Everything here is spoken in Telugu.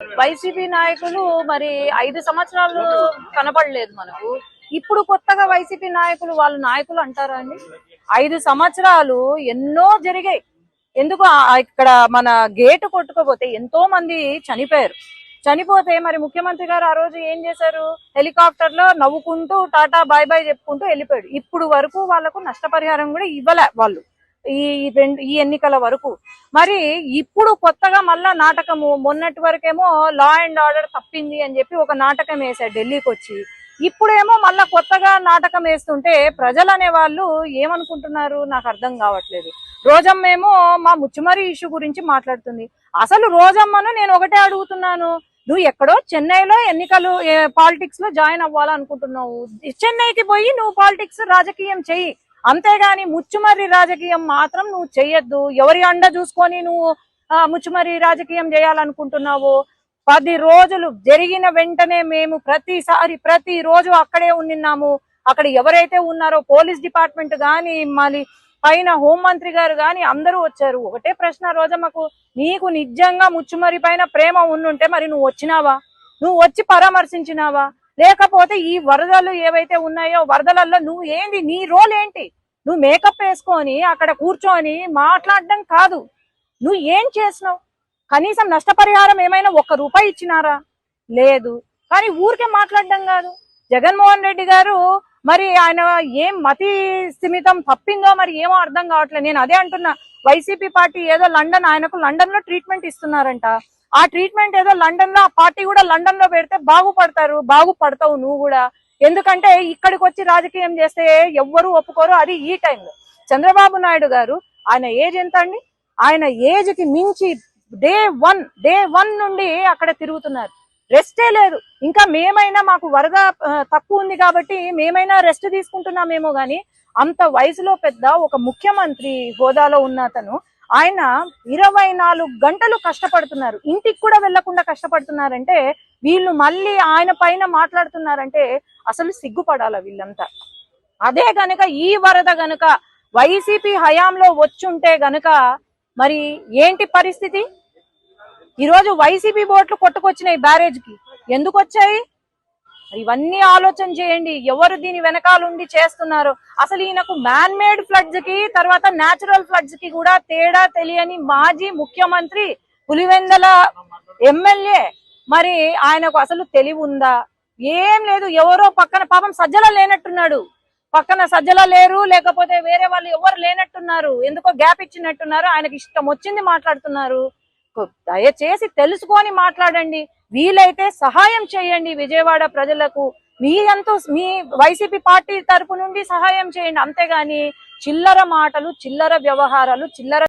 వైసీపీ నాయకులు మరి 5 సంవత్సరాలు కనబడలేదు మనకు. ఇప్పుడు కొత్తగా వైసీపీ నాయకులు వాళ్ళు నాయకులు అంటారా అండి? 5 సంవత్సరాలు ఎన్నో జరిగాయి. ఎందుకు ఇక్కడ మన గేటు కొట్టుకోపోతే ఎంతో మంది చనిపోయారు. చనిపోతే మరి ముఖ్యమంత్రి గారు ఆ రోజు ఏం చేశారు? హెలికాప్టర్ లో నవ్వుకుంటూ టాటా బాయ్ బాయ్ చెప్పుకుంటూ వెళ్ళిపోయాడు. ఇప్పుడు వరకు వాళ్ళకు నష్టపరిహారం కూడా ఇవ్వలే వాళ్ళు ఈ ఎన్నికల వరకు. మరి ఇప్పుడు కొత్తగా మళ్ళా నాటకము, మొన్నటి వరకేమో లా అండ్ ఆర్డర్ తప్పింది అని చెప్పి ఒక నాటకం వేశారు ఢిల్లీకి వచ్చి. ఇప్పుడేమో మళ్ళా కొత్తగా నాటకం వేస్తుంటే ప్రజలు అనే వాళ్ళు ఏమనుకుంటున్నారు నాకు అర్థం కావట్లేదు. రోజమ్మ ఏమో మా ముచ్చుమరి ఇష్యూ గురించి మాట్లాడుతుంది. అసలు రోజమ్మను నేను ఒకటే అడుగుతున్నాను, నువ్వు ఎక్కడో చెన్నైలో ఎన్నికలు పాలిటిక్స్ లో జాయిన్ అవ్వాలనుకుంటున్నావు, చెన్నైకి పోయి నువ్వు పాలిటిక్స్ రాజకీయం చెయ్యి, అంతేగాని ముచ్చుమర్రి రాజకీయం మాత్రం నువ్వు చెయ్యొద్దు. ఎవరి అండ చూసుకొని నువ్వు ముచ్చుమర్రి రాజకీయం చేయాలనుకుంటున్నావు? 10 రోజులు జరిగిన వెంటనే మేము ప్రతి రోజు అక్కడే ఉన్నాము. అక్కడ ఎవరైతే ఉన్నారో పోలీస్ డిపార్ట్మెంట్ గాని మళ్ళీ పైన హోంమంత్రి గారు గాని అందరూ వచ్చారు. ఒకటే ప్రశ్న రోజమ్మకు, నీకు నిజంగా ముచ్చుమర్రి పైన ప్రేమ ఉండుంటే మరి నువ్వు వచ్చినావా? నువ్వు వచ్చి పరామర్శించినావా? లేకపోతే ఈ వరదలు ఏవైతే ఉన్నాయో వరదలలో నువ్వు ఏంది, నీ రోల్ ఏంటి? నువ్వు మేకప్ వేసుకొని అక్కడ కూర్చొని మాట్లాడడం కాదు, నువ్వు ఏం చేసినావు? కనీసం నష్టపరిహారం ఏమైనా 1 రూపాయి ఇచ్చినారా? లేదు. కానీ ఊరికే మాట్లాడడం కాదు. జగన్మోహన్ రెడ్డి గారు మరి ఆయన ఏం మతి స్థిమితం తప్పిందో మరి ఏమో అర్థం కావట్లేదు. నేను అదే అంటున్నా, వైసీపీ పార్టీ ఏదో ఆయనకు లండన్ లో ట్రీట్మెంట్ ఇస్తున్నారంట. ఆ ట్రీట్మెంట్ ఏదో లండన్ లో, ఆ పార్టీ కూడా లండన్ లో పెడితే బాగుపడతావు నువ్వు కూడా. ఎందుకంటే ఇక్కడికి వచ్చి రాజకీయం చేస్తే ఎవ్వరూ ఒప్పుకోరు, అది ఈ టైంలో. చంద్రబాబు నాయుడు గారు ఆయన ఏజ్ ఎంత అండి? ఆయన ఏజ్ కి మించి డే వన్ నుండి అక్కడ తిరుగుతున్నారు, రెస్టే లేదు. ఇంకా మేమైనా మాకు వరద తక్కువ ఉంది కాబట్టి మేమైనా రెస్ట్ తీసుకుంటున్నామేమో గాని, అంత వయసులో పెద్ద ఒక ముఖ్యమంత్రి హోదాలో ఉన్న అతను ఆయన 24 గంటలు కష్టపడుతున్నారు, ఇంటికి కూడా వెళ్లకుండా కష్టపడుతున్నారంటే వీళ్ళు మళ్ళీ ఆయన పైన మాట్లాడుతున్నారంటే అసలు సిగ్గుపడాల వీళ్ళంతా. అదే గనుక ఈ వరద గనుక వైసీపీ హయాంలో వచ్చుంటే గనుక మరి ఏంటి పరిస్థితి? ఈరోజు వైసీపీ బోట్లు కొట్టుకొచ్చినాయి బ్యారేజ్ కి. ఎందుకు వచ్చాయి? ఇవన్నీ ఆలోచన చేయండి, ఎవరు దీని వెనకాలండి చేస్తున్నారు. అసలు ఈయనకు మ్యాన్ మేడ్ ఫ్లడ్స్ కి తర్వాత న్యాచురల్ ఫ్లడ్స్ కి కూడా తేడా తెలియని మాజీ ముఖ్యమంత్రి, పులివెందల ఎమ్మెల్యే, మరి ఆయనకు అసలు తెలివి ఉందా? ఏం లేదు. ఎవరో పక్కన పాపం సజ్జల లేనట్టున్నాడు, పక్కన సజ్జల లేరు, లేకపోతే వేరే వాళ్ళు ఎవరు లేనట్టున్నారు, ఎందుకో గ్యాప్ ఇచ్చినట్టున్నారు, ఆయనకి ఇష్టం వచ్చింది మాట్లాడుతున్నారు. దయచేసి తెలుసుకొని మాట్లాడండి, వీలైతే సహాయం చేయండి విజయవాడ ప్రజలకు. మీ వైసీపీ పార్టీ తరపు నుండి సహాయం చేయండి, అంతేగాని చిల్లర మాటలు, చిల్లర వ్యవహారాలు, చిల్లర